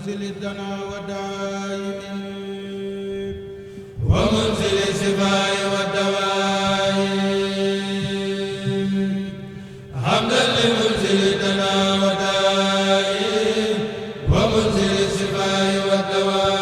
منزل الدنا ودائم ومنزل الشفاء والدواء حمدا لمنزل الدنا ودائم ومنزل الشفاء والدواء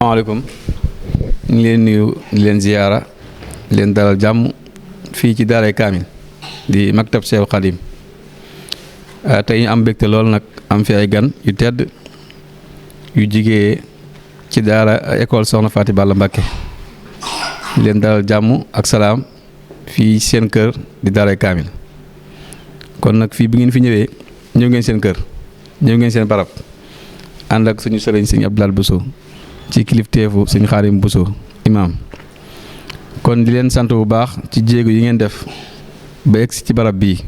asalaamaaleykum ñu ngi leen nuyu di leen ziyaara di leen dalal jàmm fii ci daaray kaamil di maktab Seexul Xadim tey ñu am mbégte lool nag am fi ay gan yu tedd yu jigee ci daara école Soxna Faty Balla Mbacké di leen dalal jàmm ak salaam fii seen kër di daaray kaamil kon nag fii bi ngeen fi ñëwee ñëw ngeen seen kër ñëw ngeen seen barab ànd ak suñu sëriñ sëñ Abdoulaye Bousso ci kilifteefu sëñ Xaadim Bousso imaam kon di leen sant bu baax ci jéego yi ngeen def ba egsi ci barab bii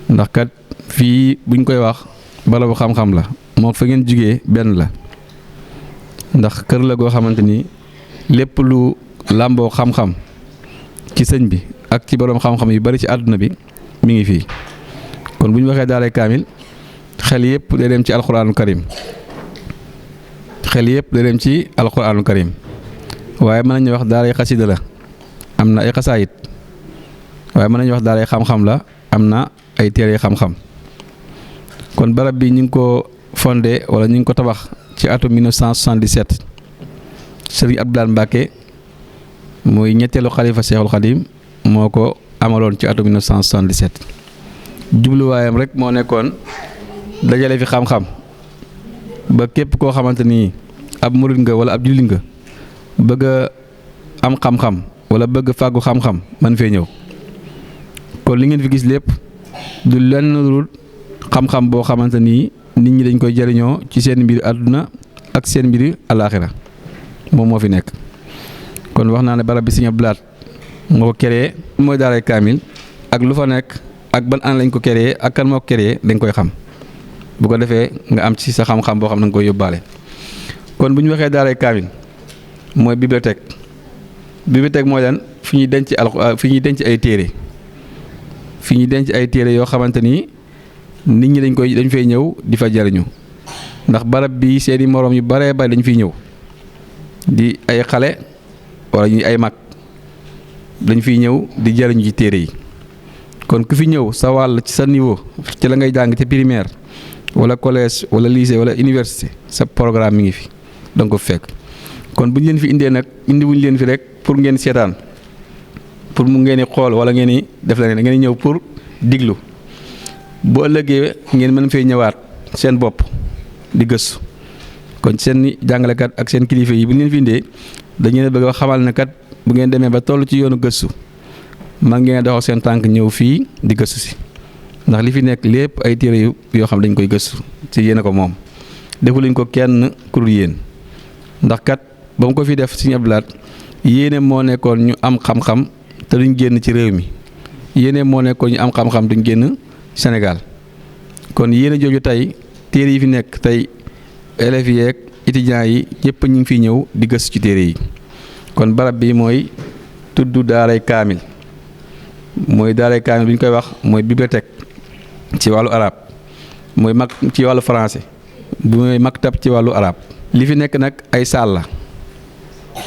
ndax kat fii buñ koy wax barabu xam-xam la moo fa ngeen jugee benn la ndax kër la goo xamante ni lépp lu làmboo xam-xam ci sëñ bi ak ci boroom xam-xam yu bari ci àdduna bi mi ngi fii kon bu ñu waxee daaray kaamil xel yëpp day dem ci alxuraanu karim xel yëpp day dem ci alxuraanu karim waaye mën nañu wax daaray xasida la am na ay xasaayit waaye mën nañu wax daaray xam-xam la am na ay téere xam-xam. kon barab bi ñu ngi ko fondé wala ñu ngi ko tabax ci atum 1977 Serigne Abdou Lahad Mbacké muy ñetteelu xalifa Cheikhul Khadim moo ko amaloon ci atum 1977 jubluwaayam rek moo nekkoon dajale fi xam-xam ba képp koo xamante ni ab murid nga wala ab jullit nga bëgg a am xam-xam wala bëgg fàggu xam-xam man fee ñëw. kon li ngeen fi gis lépp du lenn lu xam-xam boo xamante ni nit ñi dañ koy jariñoo ci seen mbir àdduna ak seen mbir alaaxira moom moo fi nekk. kon wax naa ne barab bi Sëriñ Abdou Lahad moo ko créé mooy daaray kaamil ak lu fa nekk ak ban an lañ ko créé ak kan moo ko créé dañ koy xam bu ko defee nga am ci sa xam-xam boo xam ne nga koy yóbbaale. kon bu ñu waxee daaray kaamil mooy bibliothèque mooy lan fi ñuy denc ay téere fi ñuy denc ay téere yoo xamante ni nit ñi dañ fay ñëw di fa jariñu ndax barab bi seeni moroom yu baree bari dañ fiy ñëw di ay xale wala ñu ay mag dañ fiy ñëw di jariñu ci téere yi. kon ku fi ñëw sa wàll ci sa niveau ci la ngay jàng ci primaire wala collège wala lycée wala université sa programme mi ngi fi danga ko fekk. kon bu ñu leen fi indee nag indi wuñu leen fi rek pour ngeen seetaan pour mu ngeen di xool wala ngeen di def la ne ngeen di ñëw pour diglu boo ëllëgee ngeen mën fee ñëwaat seen bopp di gëstu. kon seen jàngalekat ak seen kilifa yi bu ñu leen fi indee dañu leen bëgg a xamal ne kat bu ngeen demee ba toll ci yoonu gëstu man ngeen doxal seen tànk ñëw fii di gëstu si ndax li fi nekk lépp ay téere yoo xam dañ koy gëstu ci yéen a ko moom defu luñ ko kenn ku dul yéen ndax kat ba mu ko fi def Sëriñ Abdou Lahad yéene moo nekkoon ñu am xam-xam te duñ génn ci réew mi yéene moo nekkoon ñu am xam-xam duñ génn Sénégal. kon yéene jooju tey téere yi fi nekk tey élèves yi ak étudiants yi ñëpp ñu ngi fiy ñëw di gëstu ci téere yi. kon barab bi mooy tudd daaray kaamil mooy daaray kaamil bi ñu koy wax mooy bibliothèque ci wàllu arab mooy mag ci wàllu français bu mooy maktab ci wàllu arab. li fi nekk nag ay saal la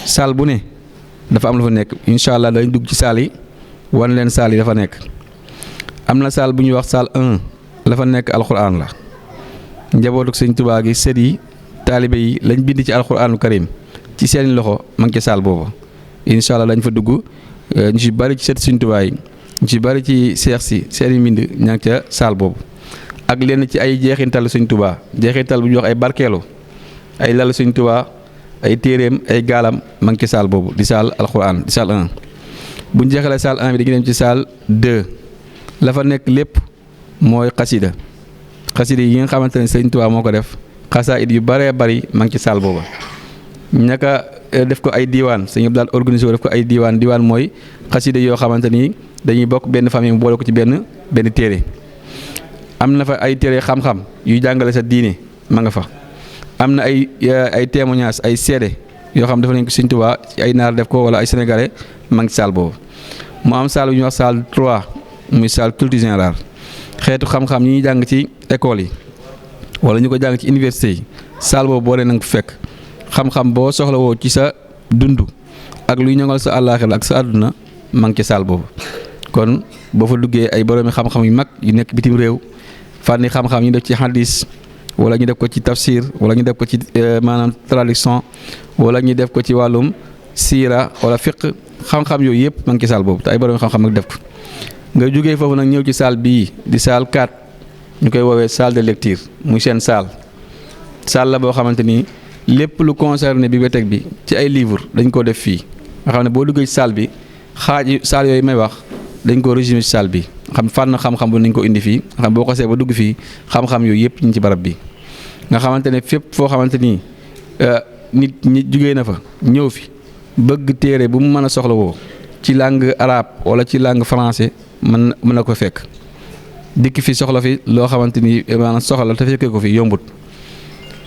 saal bu ne dafa am lu fa nekk incha allah dañ dugg ci saal yi wan leen saal yi dafa nekk. am na saal bu ñuy wax saal 1 la fa nekk alxuraan la njabootu Sëñ Tuubaa gi sët yi taalibe yi lañ bind ci alxuraanu karim ci seen loxo ma ngi ci saal boobu incha allah dañ fa dugg ñu ci bari ci sët Sëñ Tuubaa yi ñu ci bari ci seex si seeni mbind ña ngi ca saal boobu. ak lenn ci ay jeexintal Sëñ Tuubaa jeexintal bu ñuy wax ay barkeelu ay lal Sëñ Tuubaa ay téeréem ay gaalam ma ngi ci saal boobu di saal alxuraan di saal 1. bu ñu jeexalee saal 1 bi dañuy dem ci saal 2 la fa nekk lépp mooy xasida yi nga xamante ne Sëñ Tuubaa moo ko def xasaayid yu baree bari ma ngi ci saal booba. ñaka def ko ay diiwaan Sëñ Abdou Lahad organisé def ko ay diiwaan mooy xasida yoo xamante ni dañuy bokk benn famille mu boole ko ci benn téere. am na fa ay téere xam-xam yuy jàngale sa diine ma nga fa. am na ay témoignages ay seede yoo xam dafa nañ ko Sëñ Tuubaa ci ay naar def ko wala ay sénégalais ma ngi ci saal boobu. mu am saal bu ñuy wax saal 3 muy saal culture générale xeetu xam-xam ñi ñuy jàng ci école yi wala ñu ko jàng ci université yi saal boobu boo dee na nga fekk xam-xam boo soxlawoo ci sa dund ak luy ñoŋal sa àllaaxira ak sa àdduna ma ngi ci saal boobu. kon boo fa duggee ay boroomi xam-xam yu mag yu nekk bitim réew fànni xam-xam ñu def ci hadis wala ñu def ko ci tafsir wala ñu def ko ci maanaam traduction wala ñu def ko ci wàllum siira wala fiq xam-xam yooyu yëpp ma ngi ci saal boobu te ay boroomi xam-xam nag def ko. nga jógee foofu nag ñëw ci salle bii di salle 4 ñu koy woowee salle de lecture muy seen salle la boo xamante ni lépp lu concerné bibliothèque bi ci ay livres dañ ko def fii nga xam ne boo duggee ci salle bi xaaj salle yooyu may wax dañ ko résumé ci salle bi xam fànn xam-xam bu nañ ko indi fii nga xam boo xasee ba dugg fii xam-xam yooyu yëpp ñu ci barab bi nga xamante ne fépp foo xamante ni nit ñi jugee na fa ñëw fi bëgg téere bu mu mën a soxla woo ci langue arabe wala ci langue français mën na ko fekk dikk fi soxla fi loo xamante ni maanaam soxla te fekkee ko fi yombut.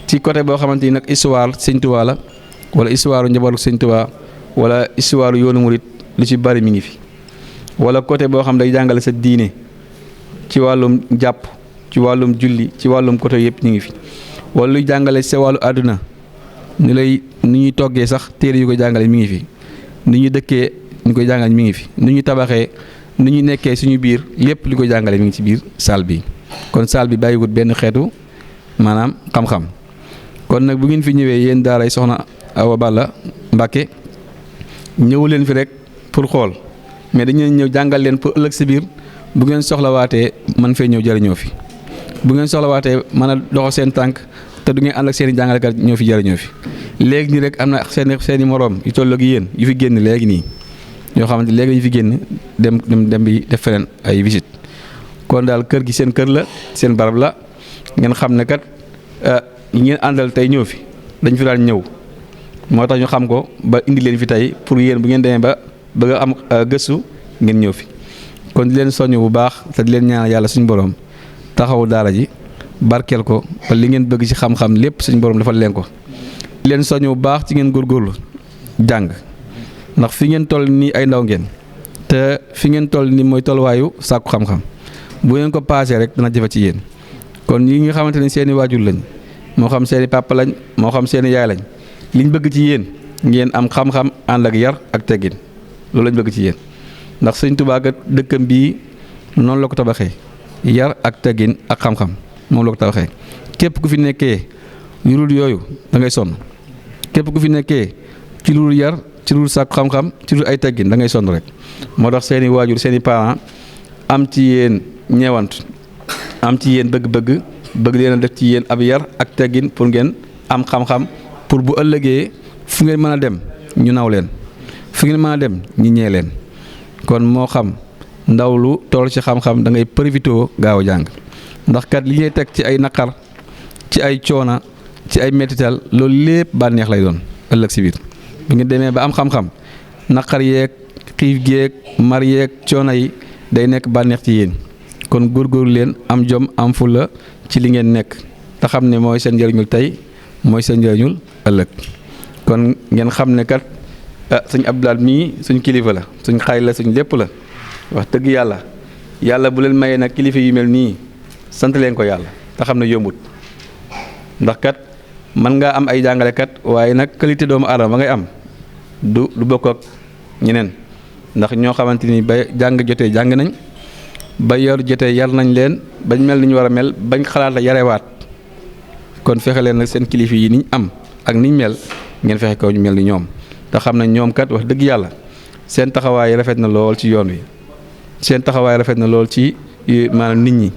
ci côté boo xamante ni nag histoire Sëñ Tuubaa la wala histoire njabootu Sëñ Tuubaa wala histoire yoonu murit lu ci bari mi ngi fi wala côté boo xam day jàngale sa diine ci wàllum jàpp ci wàllum julli ci wàllum côté yëpp ñu ngi fi wala luy jàngale sa wàllu àdduna ni ñuy toggee sax téere yu ko jàngale mi ngi fi ni ñuy dëkkee ñu koy jàngal mi ngi fi nu ñu tabaxee nu ñu nekkee suñu biir lépp li koy jàngale mi ngi ci biir salle bi kon salle bi bàyyiwut benn xeetu maanaam xam-xam kon nag bu ngeen fi ñëwee yéen daaray Soxna Awa Balla Mbàkke ñëw leen fi rek pour xool mais dañu leen ñëw jàngal leen pour ëllëg si biir bu ngeen soxlawaatee man fee ñëw jëriñoo fi bu ngeen soxlawaatee mën a doxal seen tànk te du ngeen ànd ak seen i jàngalekat ñoo fi jëriñoo fi léegi nii rek am na seen i moroom yu toll ak yéen yu fi génn léegi nii yoo xamante léegi dañu fi génn dem bi def feneen ay visite kon daal kër gi seen kër la seen barab la ngeen xam ne kat ñi ngeen àndal tey ñëw fi dañ fi daan ñëw moo tax ñu xam ko ba indi leen fi tey pour yéen bu ngeen demee ba bëgg a am gëstu ngeen ñëw fi kon di leen soññ bu baax te di leen ñaan yàlla suñu borom taxawu daara ji barkeel ko ba li ngeen bëgg ci xam-xam lépp suñu borom defal leen ko di leen soññ bu baax ci ngeen góorgóorlu jàng ndax fi ngeen toll nii ay ndaw ngeen te fi ngeen toll nii mooy tolluwaayu sàkku xam-xam bu ngeen ko paasee rek dana jafe ci yéen kon ñi nga xamante ne seeni waajur lañ moo xam seeni papa lañ moo xam seeni yaay lañ liñ bëgg ci yéen ngeen am xam-xam ànd ak yar ak teggin loolu lañ bëgg ci yéen ndax Sëñ Tuubaa kat dëkkam bii noonu la ko tabaxee yar ak teggin ak xam-xam moom la ko tabaxee képp ku fi nekkee yu dul yooyu da ngay sonn képp ku fi nekkee ci lu dul yar ci lu dul sàkku xam-xam ci lu dul ay teggin da ngay sonn rek moo tax seeni waajur seeni parents am ci yéen ñeewant am ci yéen bëgg-bëgg bëgg leen a def ci yéen ab yar ak teggin pour ngeen am xam-xam pour bu ëllëgee fu ngeen mën a dem ñu naw leen fu ngeen mën a dem ñu ñee leen kon moo xam ndaw lu toll ci xam-xam da ngay profité gaaw a jàng ndax kat li ñuy teg ci ay naqar ci ay coona ci ay mettital loolu lépp bànneex lay doon ëllëg si biir bu ngeen demee ba am xam-xam naqar yeeg xiif geeg mar yeeg coona yi day nekk bànneex ci yéen kon góorgóorlu leen am jom am fulla ci li ngeen nekk te xam ne mooy seen njëriñul tey mooy seen njëriñul ëllëg kon ngeen xam ne kat sëñ Abdoulaye mii suñ kilifa la suñ xaay la suñ lépp la wax dëgg yàlla bu leen mayee nag kilifa yu mel nii sant leen ko yàlla te xam ne yombut ndax kat mën ngaa am ay jàngalekat waaye nag qualité doomu aadama ba ngay am du bokk ak ñeneen ndax ñoo xamante ni ba jàng jotee jàng nañ ba yar jotee yar nañ leen bañ mel ni ñu war a mel bañ xalaat la yarewaat kon fexe leen nag seen kilifa yi niñ am ak niñ mel ngeen fexe ko ñu mel ni ñoom te xam ne ñoom kat wax dëgg yàlla seen taxawaay rafet na lool ci yoon wi seen taxawaay rafet na lool ci maanaam nit ñi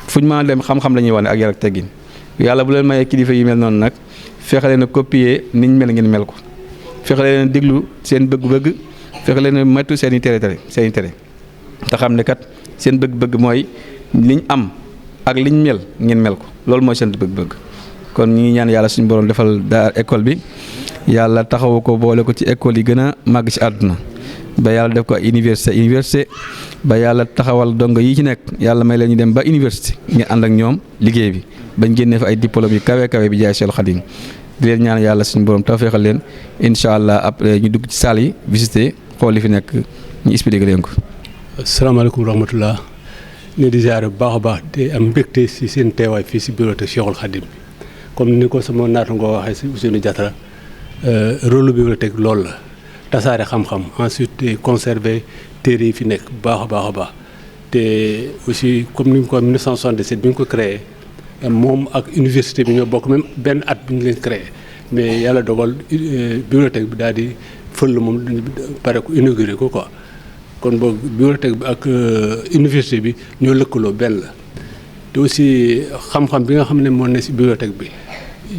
fuñ mën a dem xam-xam la ñuy wane ak yar ak teggin yàlla bu leen mayee kilifa yi mel noonu nag fexe leen a copier niñ mel ngeen mel ko fexe leen a déglu seen bëgg-bëgg fexe leen a moytu seen i tere te xam ne kat seen bëgg-bëgg mooy liñ am ak liñ mel ngeen mel ko loolu mooy seen bëgg-bëgg kon ñu ngi ñaan yàlla suñu borom defal daa école bi yàlla taxawu ko boole ko ci école yi gën a màgg ci àdduna ba yàlla def ko université ba yàlla taxawal dongo yi ci nekk yàlla may leen ñu dem ba université ngeen ànd ak ñoom liggéey bi bañ génnee fa ay diplôme yu kawe bi jaay Seexul Xadiim di leen ñaan yàlla suñu borom tawfeexal leen incha allah après ñu dugg ci salle yi visiter xool li fi nekk ñu expliqué leen ko. asalaamaaleykum wa rahmatulah ñu di ziare bu baax a baax te am mbégte si seen teewaay fii si bibliothèque Seexul Xadiim comme ni ko sama naataangoo waxee si Ousseynou Diatara rôle bibliothèque loolu la tasaare xam-xam ensuite conserver téere yi fi nekk bu baax a baax te aussi comme ni ñu ko 1977 bi ñu ko créé moom ak université bi ñoo bokk même benn at bi ñu leen créé mais yàlla dogal bibliothèque bi daal di fël moom pare ko inauguré ko quoi kon boog bibliothèque bi ak université bi ñoo lëkkaloo benn la te aussi xam-xam bi nga xam ne moo ne si bibliothèque bi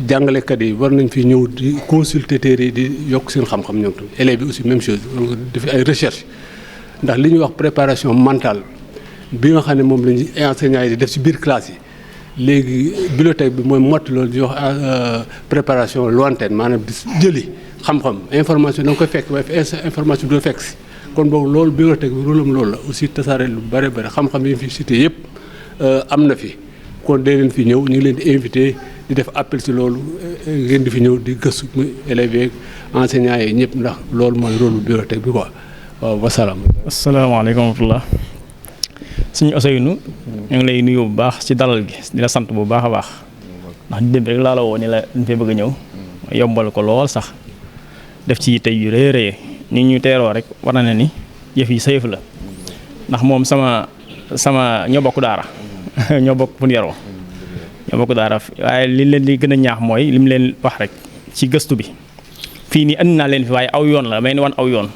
jàngalekat yi war nañ fi ñëw di consulter téere yi di yokk seen xam-xam ñoom tamit élèves bi aussi même chose def ay recherche ndax li ñuy wax préparation mentale bi nga xam ne moom la ñuy enseignants yi di def si biir classe yi léegi bibliothèque bi mooy mott loolu di wax préparation lointaine maanaam di jëli xam-xam information da nga koy fekk waaye information bi doo fekk si kon boobu loolu bibliothèque bi rôle am loolu la aussi tasaare lu bare bare xam-xam yi fi cité yëpp am na fi kon dee leen fi ñëw ñu ngi leen di invité di def appel si loolu ngeen di fi ñëw di gëstu muy élèves yeeg enseignants yi ñëpp ndax loolu mooy rôle bibliothèque bi quoi waaw wasalaam. asalaamaaleykum wa rahmatulah suñu Ousseynou ñu ngi lay nuyu bu baax ci dalal gi di la sant bu baax a baax ndax di dem rek laa la woo ni la ñu fee bëgg a ñëw yombal ko lool sax def ci yitte yu rëy ni ñu teeroo rek war na ne ni yëf yi sa yëf la ndax moom sama ñoo bokk daara ñoo bokk fu ñu yaroo ñoo bokk daara waaye li leen di gën a ñaax mooy li mu leen wax rek ci gëstu bi fii nii andi naa leen fi waaye aw yoon la may ne wan aw yoon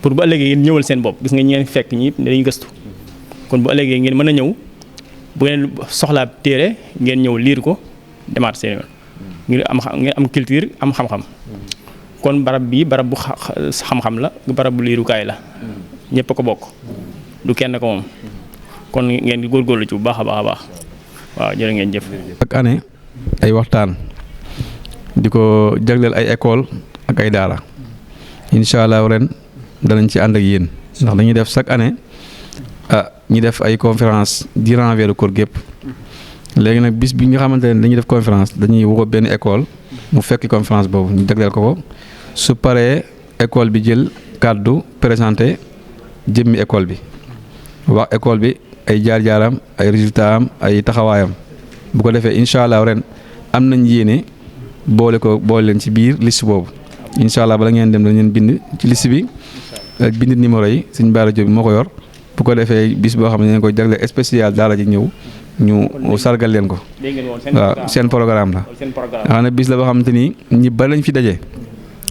pour bu ëllëgee ngeen ñëwal seen bopp gis nga ñeen fekk ñi dañuy gëstu kon bu ëllëgee ngeen mën a ñëw bu ngeen soxlaa téere ngeen ñëw liir ko demaat seen yoon ngeen am culture am xam-xam kon barab bii barab bu xam-xam la barab bu liirukaay la ñëpp a ko bokk du kenn ko moom kon ngeen di góorgóorlu ci bu baax a baax a baax waaw jërë ngeen jëf. chaque année ay waxtaan di ko jagleel ay école ak ay daara incha allah ren danañ ci ànd ak yéen ndax dañuy def chaque année ñi def ay conférence durant weeru koor gépp léegi nag bis bi nga xamante ne dañuy def conférence dañuy woo benn école mu fekki conférence boobu ñu jagleel ko su paree école bi jël kàddu présenté jëmmi école bi wax école bi ay jaar-jaaram ay résultat am ay taxawaayam bu ko defee incha allah ren am nañ yéene boole leen ci biir liste boobu incha allah bala ngeen dem dañ leen bind ci liste bi ak bind numéro yi Sëñ Bara Diop bi moo ko yor bu ko defee bis boo xam ne dañ koy jagle spécial daara ji ñëw ñu sargal leen ko waaw seen programme la xam ne bis la boo xamante ni ñi bari lañ fi daje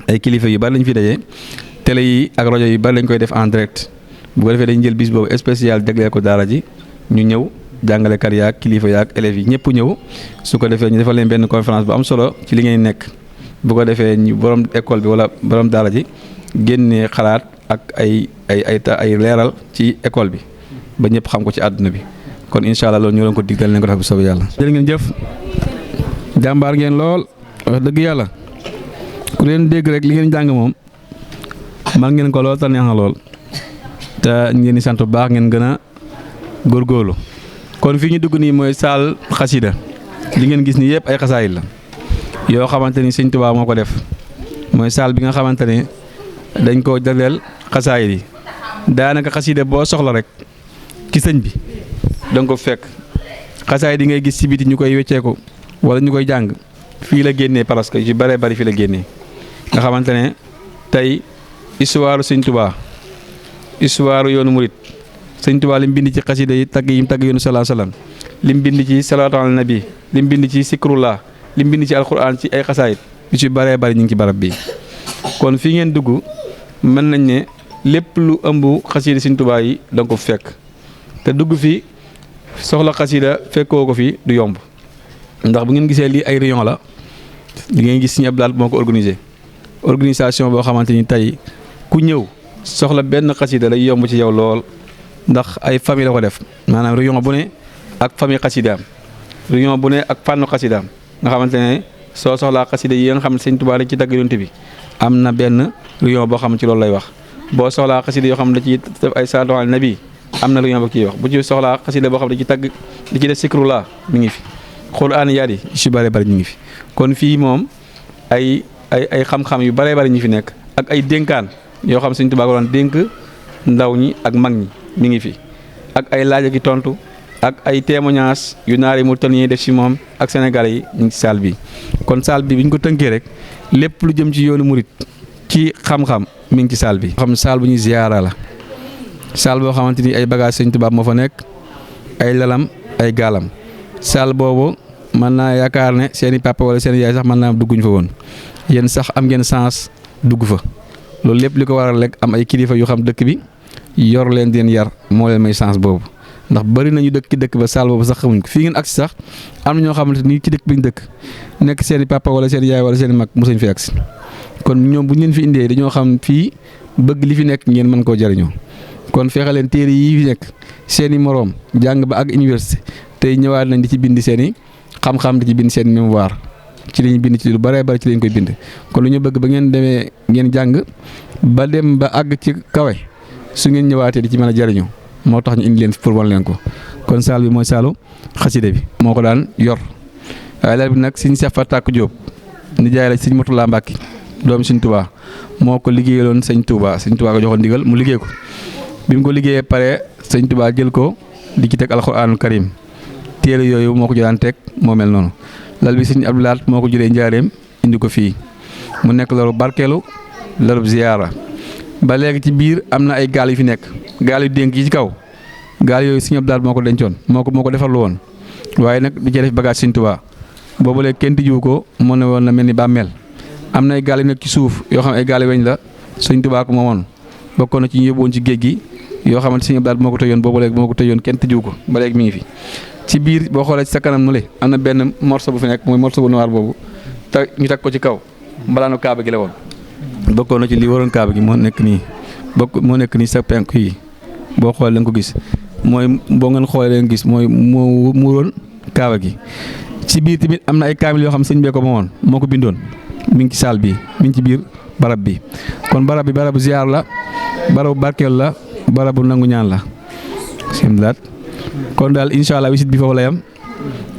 ay kilifa yu bari lañ fi daje télé yi ak rajo yi bari lañ koy def en direct bu ko defee dañ jël bis boobu spécial jagleel ko daara ji ñu ñëw jàngalekat yaak kilifa yaak élèves yi ñëpp ñëw su ko defee ñu defal leen benn conférence bu am solo ci li ngeen nekk bu ko defee ñu borom école bi wala borom daara ji génnee xalaat ak ay leeral ci école bi ba ñëpp xam ko ci àdduna bi kon incha allah loolu ñu leen ko digtal leen ko def bu soobee yàlla. jërë ngeen jëf jàmbaar ngeen lool wax dëgg yàlla ku leen dégg rek li ngeen jàng moom man ngeen ko lool te neex na lool te ngeen di sant bu baax ngeen gën a góorgóorlu kon fii ñu dugg nii mooy saal xasida li ngeen gis nii yëpp ay xasaayid la yoo xamante ni Sëñ Tuubaa moo ko def mooy saal bi nga xamante ne dañ koo jagleel xasaayid yi daanaka xasida boo soxla rek ci sëñ bi danga ko fekk xasaayid yi ngay gis ci biti ñu koy wecceeku wala ñu koy jàng fii la génnee parce que yu bëree bëri fii la génnee nga xamante ne tey histoire Sëñ Tuubaa histoire yoonu murit Sëñ Tuubaa lim bind ci xasida yi tagg yi mu tagg yoonu salaa salaam lim bind ci salaatu ala nabi lim bind ci sikrullah lim bind ci alquran ci ay xasaayid yu ci bëree bëri ñu ngi ci barab bi kon fii ngeen dugg mën nañ ne lépp lu ëmb xasida Sëñ Tuubaa yi danga ko fekk te dugg fi soxla xasida fekkoo ko fi du yomb ndax bu ngeen gisee lii ay rayon la li ngeen gis Sëñ Abdou Lahad moo ko organisation boo xamante ni tey ku ñëw soxla benn xasida lay yomb ci yow lool ndax ay famille la ko def maanaam rayon bu ne ak famille xasidaam rayon bu ne ak fànn xasidaam nga xamante ne soo soxlaa xasida yi nga xam ne Sëñ Tuubaa dañ ci tagg Yonent bi am na benn rayon boo xam ne ci loolu lay wax boo soxlaa xasida yoo xam ne da ci def ay salaatu ala nabi am na rayon boo ciy wax bu ci soxlaa xasida boo xam ne da ci tagg da ci def sikrullah mi ngi fi Qur'aan yaat yi yu bëree bëri ñu ngi fi kon fii moom ay xam-xam yu bëree bëri ñu fi nekk ak ay dénkaan yoo xam Sëñ Tuubaa ko doon dénk ndaw ñi ak mag ñi mi ngi fi ak ay laaj ak tontu ak ay témoignages yu naari mu ton yi def ci moom ak Sénégalais yi ñu ngi ci salle bi kon salle bi ñu ko tënkee rek lépp lu jëm ci yoonu murit ci xam-xam mi ngi ci salle bi. xam salle bu ñuy ziyaara la salle boo xamante ni ay bagages Sëñ Tuubaa moo fa nekk ay lalam ay gaalam salle boobu mën naa yaakaar ne seen i papa wala seen yaay sax mën naa dugguñ fa woon yéen sax am ngeen chance dugg fa loolu lépp li ko waral rek am ay kilifa yu xam dëkk bi yor leen di leen yar moo leen may chance boobu ndax bari nañu dëkk ci dëkk ba salle boobu sax xamuñ ko fii ngeen agsi sax am na ñoo xamante ni ci dëkk bi ñu dëkk nekk seen i papa wala seen yaay wala seen i mag mosuñ fi agsi kon ñoom bu ñu leen fi indee dañoo xam fii bëgg li fi nekk ngeen mën koo jariñoo kon fexe leen téere yi fi nekk seen i moroom jàng ba ak université tey ñëwaat nañ di ci bind seen i xam-xam di ci bind seen mémoire ci li ñu bind ci lu bëree bëri ci lañ koy bind kon lu ñu bëgg ba ngeen demee ngeen jàng ba dem ba àgg ci kawe su ngeen ñëwaatee di ci mën a jariñu moo tax ñu indi leen pour wan leen ko kon saal bi mooy saalu xaside bi moo ko daan yor waaye lal bi nag Sëñ Seex Fatak Jóob nijaay la Sëñ Murtala Mbàkke doomu Sëñ Tuubaa moo ko liggéeyaloon Sëñ Tuubaa Sëñ Tuubaa ko joxoon ndigal mu liggéey ko bi mu ko liggéeyee pare Sëñ Tuubaa jël ko di ci teg alxuraanul karim téere yooyu moo ko jëlaan teg moo mel noonu lal bi Sëñ Abdou Lahad moo ko jëlee njaareem indi ko fii mu nekk loolu barkeelu lalub ziyaara ba léegi ci biir am na ay gaal yu fi nekk gaal yu dénk yi ci kaw gaal yooyu Sëñ Abdou Lahad moo ko dencoon moo ko defarlu woon waaye nag di cee def bagage Sëñ Tuubaa boobu léegi kenn tijjiwu ko mu ne woon na mel ni bàmmeel am na ay gaal yu nekk ci suuf yoo xam ne ay gaal yu weñ la Sëñ Tuubaa ko moomoon bokkoon na ci ñu yóbbu woon ci géej gi yoo xamante Sëñ Abdou Lahad moo ko tëjoon boobu léegi moo ko tëjoon kenn tijjiwu ko ba léegi mi ngi fi ci biir boo xoolee ci sa kanam nu le am na benn morceau bu fi nekk mooy morceau bu noir boobu te ñu teg ko ci kaw mbalaanu kaaba gi la woon bokkoon na ci li waroon kaaba gi moo nekk nii sa penk yi boo xoolee da nga ko gis mooy boo ngeen xoolee da nga gis mooy moo muuroon kaaba gi ci biir tamit am na ay kaamil yoo xam sëñ bee ko moomoon moo ko bindoon mi ngi ci saal bi mi ngi ci biir barab bi kon barab bi barabu ziar la barabu barkeel la barabu nangu ñaan la Sëñ Abdou Lahad kon daal incha allah wisit bi foofu la yam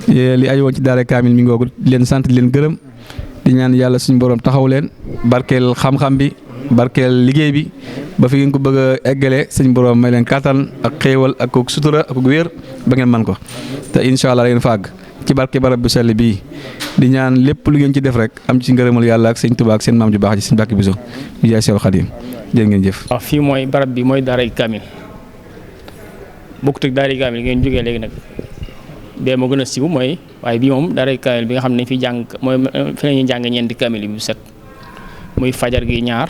li aju woon ci daara kaamil mi ngoogu leen sant leen gërëm di ñaan yàlla suñu borom taxaw leen barkeel xam-xam bi barkeel liggéey bi ba fi ngeen ko bëgg a eggale suñu borom may leen kàttan ak xéewal ak sutura ak wér ba ngeen man ko te incha allah da ngeen fàgg ci barke barab bu sell bii di ñaan lépp lu ngeen ci def rek am ci ngërëmal yàlla ak sëñ Tuubaa ak seen maam ju baax ji sëñ Mbàkke Buso bi jaay Seexul Xadiim jërë ngeen jëf. waaw fii mooy barab bi mooy daaray kaamil bokkut ak daaray kaamil ngeen jógee léegi nag bee moo gën a siiw mooy waaye bii moom daaray kaamil bi nga xam ne fi jàng mooy fi la ñuy jàng ñeenti kaamil yi bu set muy fajar gi ñaar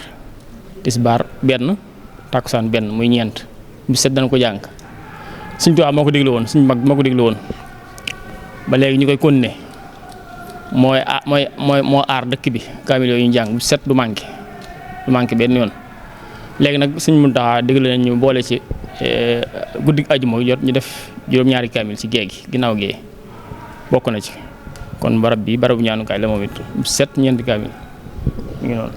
tisbaar benn takkusaan benn muy ñeent bu set dana ko jàng Sëñ Tuubaa moo ko déglu woon suñu mag moo ko déglu woon ba léegi ñu koy continuer moo aar dëkk bi kaamil yooyu ñu jàng bu set du manqué benn yoon léegi nag Sëñ Muntaxa déglu nañ ñu boole ci guddi ajuma jot ñu def juróom-ñaari kaamil ci géej gi ginnaaw gee bokk na ci kon barab bi barabu ñaanukaay la moom it bu set ñeenti kaamil ñu ngi noonu